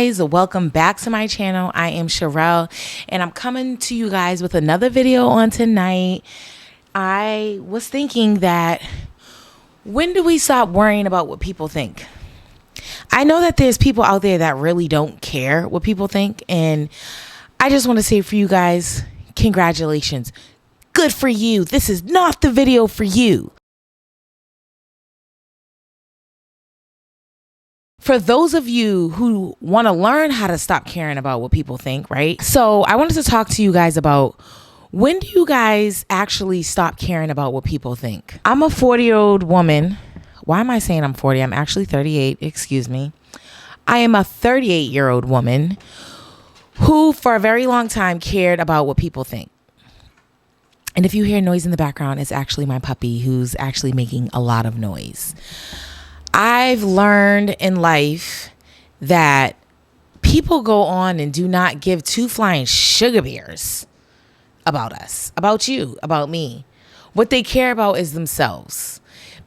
Guys, welcome back to my channel. I am Sherelle and I'm coming to you guys with another video on tonight. I was thinking that when do we stop worrying about what people think? I know that there's people out there that really don't care what people think, and I just want to say for you guys, congratulations. Good for you. This is not the video for you. For those of you who want to learn how to stop caring about what people think, right? So I wanted to talk to you guys about, when do you guys actually stop caring about what people think? I'm a 40-year-old woman. Why am I saying I'm 40? I'm actually 38. Excuse me. I am a 38-year-old woman who for a very long time cared about what people think. And if you hear noise in the background, it's actually my puppy who's actually making a lot of noise. I've learned in life that people go on and do not give two flying sugar bears about us, about you, about me. What they care about is themselves.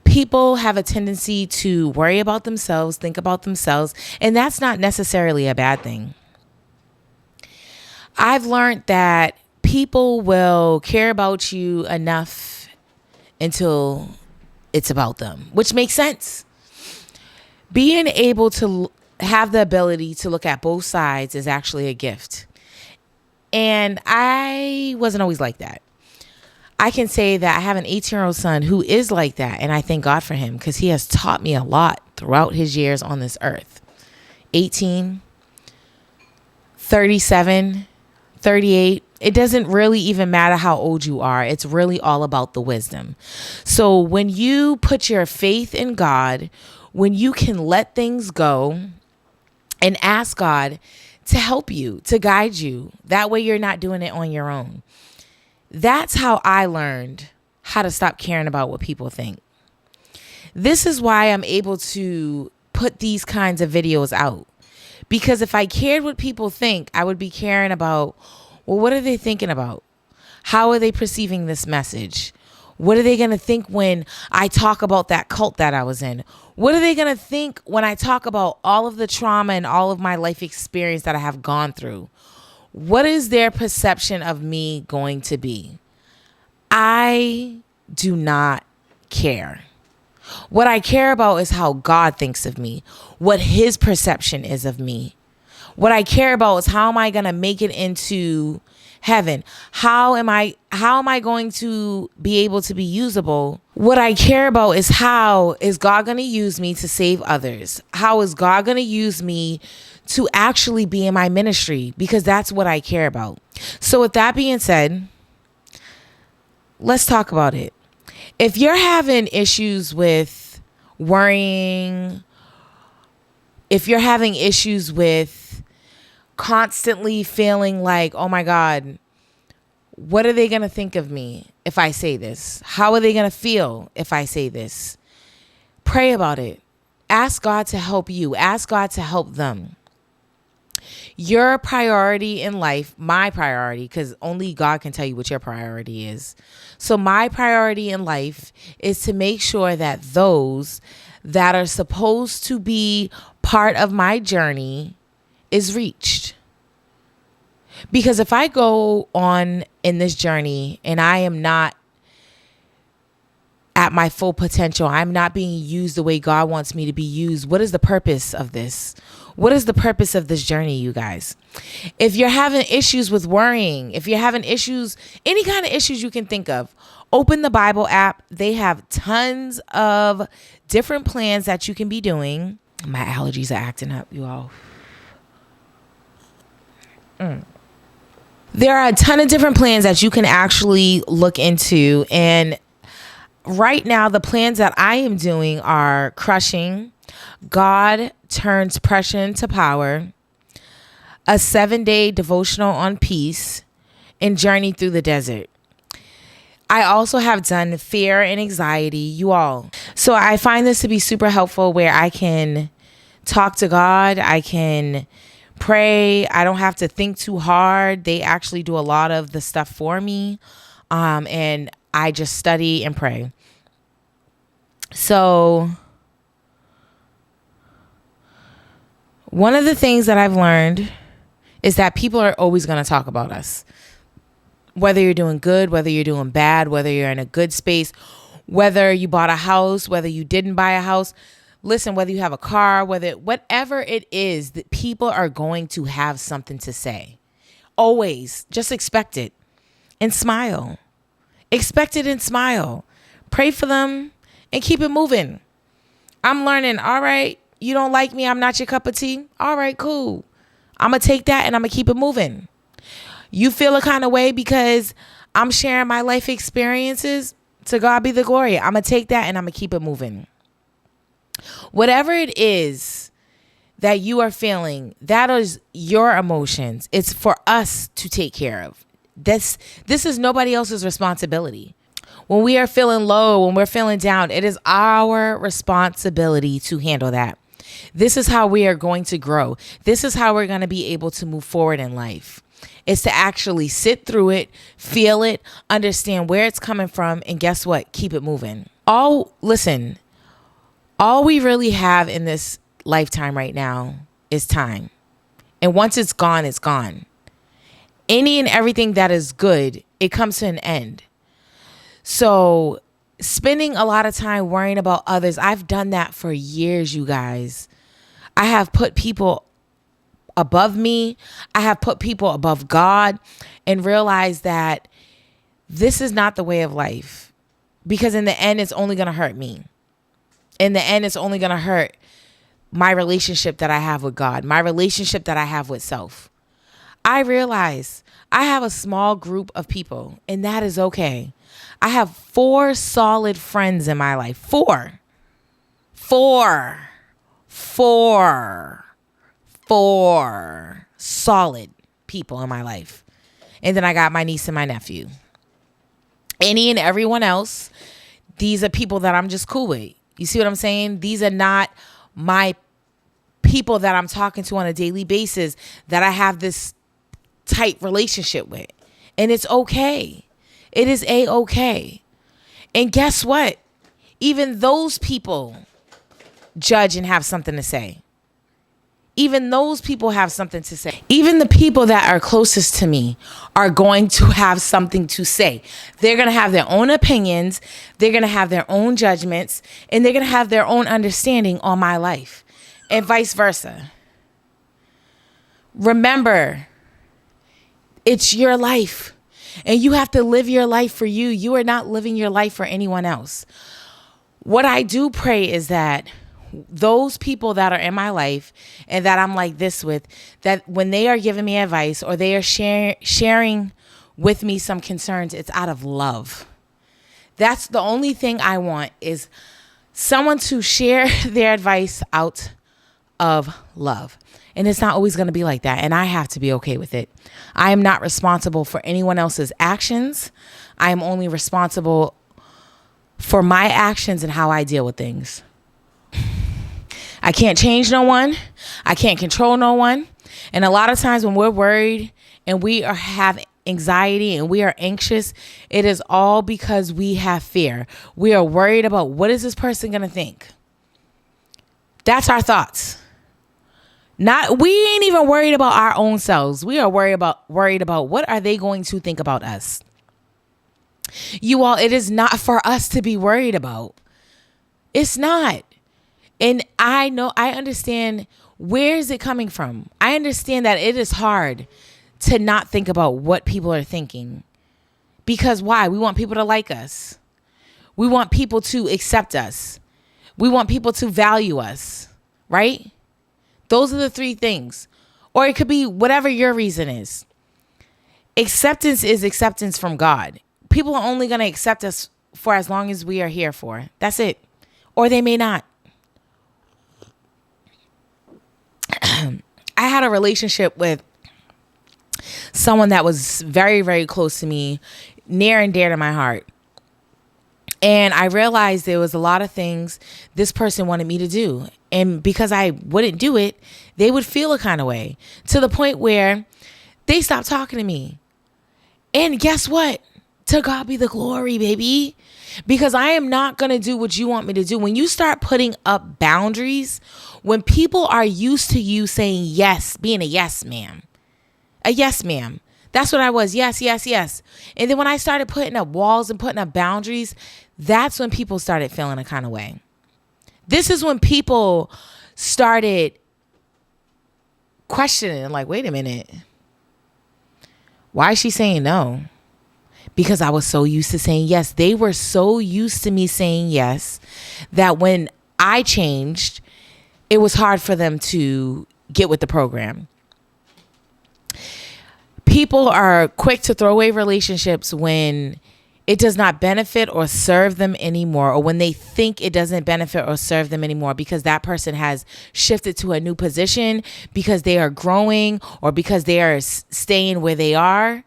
People have a tendency to worry about themselves, think about themselves, and that's not necessarily a bad thing. I've learned that people will care about you enough until it's about them, which makes sense. Being able to have the ability to look at both sides is actually a gift. And I wasn't always like that. I can say that I have an 18-year-old son who is like that, and I thank God for him because he has taught me a lot throughout his years on this earth. 18, 37, 38. It doesn't really even matter how old you are. It's really all about the wisdom. So when you put your faith in God, when you can let things go and ask God to help you, to guide you, that way you're not doing it on your own. That's how I learned how to stop caring about what people think. This is why I'm able to put these kinds of videos out. Because if I cared what people think, I would be caring about, well, what are they thinking about? How are they perceiving this message? What are they going to think when I talk about that cult that I was in? What are they going to think when I talk about all of the trauma and all of my life experience that I have gone through? What is their perception of me going to be? I do not care. What I care about is how God thinks of me, what his perception is of me. What I care about is, how am I going to make it into heaven? How am I going to be able to be usable? What I care about is, how is God going to use me to save others? How is God going to use me to actually be in my ministry? Because that's what I care about. So with that being said, let's talk about it. If you're having issues with worrying, if you're having issues with constantly feeling like, oh my God, what are they going to think of me if I say this? How are they going to feel if I say this? Pray about it. Ask God to help you. Ask God to help them. Your priority in life, my priority, because only God can tell you what your priority is. So my priority in life is to make sure that those that are supposed to be part of my journey is reached. Because if I go on in this journey and I am not at my full potential, I'm not being used the way God wants me to be used, what is the purpose of this? What is the purpose of this journey, you guys? If you're having issues with worrying, if you're having issues, any kind of issues you can think of, open the Bible app. They have tons of different plans that you can be doing. My allergies are acting up, you all. There are a ton of different plans that you can actually look into. And right now, the plans that I am doing are Crushing, God Turns Pressure into Power, a 7-day devotional on peace, and Journey Through the Desert. I also have done Fear and Anxiety, you all. So I find this to be super helpful, where I can talk to God. I can pray. I don't have to think too hard. They actually do a lot of the stuff for me. And I just study and pray. So One of the things that I've learned is that people are always going to talk about us. Whether you're doing good, whether you're doing bad, whether you're in a good space, whether you bought a house, whether you didn't buy a house. Listen, whether you have a car, whatever it is, that people are going to have something to say. Always. Just expect it and smile. Expect it and smile. Pray for them and keep it moving. I'm learning, all right, you don't like me, I'm not your cup of tea. All right, cool. I'm going to take that and I'm going to keep it moving. You feel a kind of way because I'm sharing my life experiences. To God be the glory. I'm going to take that and I'm going to keep it moving. Whatever it is that you are feeling, that is your emotions. It's for us to take care of. This is nobody else's responsibility. When we are feeling low, when we're feeling down, it is our responsibility to handle that. This is how we are going to grow. This is how we're going to be able to move forward in life. It's to actually sit through it, feel it, understand where it's coming from, and guess what? Keep it moving. All we really have in this lifetime right now is time. And once it's gone, it's gone. Any and everything that is good, it comes to an end. So spending a lot of time worrying about others, I've done that for years, you guys. I have put people above me. I have put people above God and realized that this is not the way of life. Because in the end, it's only going to hurt me. In the end, it's only going to hurt my relationship that I have with God, my relationship that I have with self. I realize I have a small group of people, and that is okay. I have 4 solid friends in my life. 4 solid people in my life. And then I got my niece and my nephew. Any and everyone else, these are people that I'm just cool with. You see what I'm saying? These are not my people that I'm talking to on a daily basis that I have this tight relationship with. And it's okay. It is a-okay. And guess what? Even those people judge and have something to say. Even those people have something to say. Even the people that are closest to me are going to have something to say. They're going to have their own opinions. They're going to have their own judgments. And they're going to have their own understanding on my life. And vice versa. Remember, it's your life. And you have to live your life for you. You are not living your life for anyone else. What I do pray is that those people that are in my life and that I'm like this with, that when they are giving me advice or they are sharing with me some concerns, it's out of love. That's the only thing I want, is someone to share their advice out of love. And it's not always going to be like that. And I have to be okay with it. I am not responsible for anyone else's actions. I am only responsible for my actions and how I deal with things. I can't change no one. I can't control no one. And a lot of times when we're worried and have anxiety and we are anxious, it is all because we have fear. We are worried about, what is this person going to think? That's our thoughts. We ain't even worried about our own selves. We are worried about what are they going to think about us. You all, it is not for us to be worried about. It's not. And I understand, where is it coming from? I understand that it is hard to not think about what people are thinking. Because why? We want people to like us. We want people to accept us. We want people to value us, right? Those are the 3 things. Or it could be whatever your reason is. Acceptance is acceptance from God. People are only going to accept us for as long as we are here for. That's it. Or they may not. I had a relationship with someone that was very, very close to me, near and dear to my heart. And I realized there was a lot of things this person wanted me to do. And because I wouldn't do it, they would feel a kind of way, to the point where they stopped talking to me. And guess what? To God be the glory, baby. Because I am not going to do what you want me to do. When you start putting up boundaries, When people are used to you saying yes, being a yes ma'am, a yes ma'am. That's what I was. Yes, yes, yes. And then when I started putting up walls and putting up boundaries, that's when people started feeling a kind of way. This is when people started questioning, like, wait a minute. Why is she saying no? Because I was so used to saying yes. They were so used to me saying yes that when I changed, it was hard for them to get with the program. People are quick to throw away relationships when it does not benefit or serve them anymore, or when they think it doesn't benefit or serve them anymore because that person has shifted to a new position, because they are growing, or because they are staying where they are.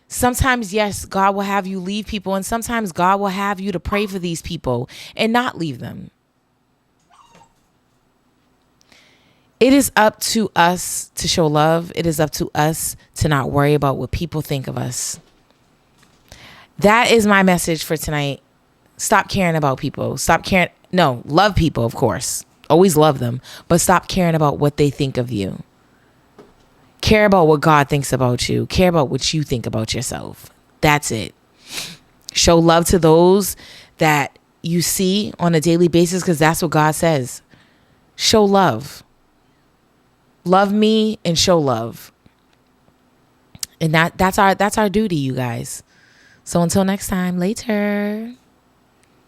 Sometimes, yes, God will have you leave people, and sometimes God will have you to pray for these people and not leave them. It is up to us to show love. It is up to us to not worry about what people think of us. That is my message for tonight. Stop caring about people. Stop caring. No, love people, of course. Always love them. But stop caring about what they think of you. Care about what God thinks about you. Care about what you think about yourself. That's it. Show love to those that you see on a daily basis, because that's what God says. Show love. Love me and show love. And that's our duty, you guys. So until next time, later.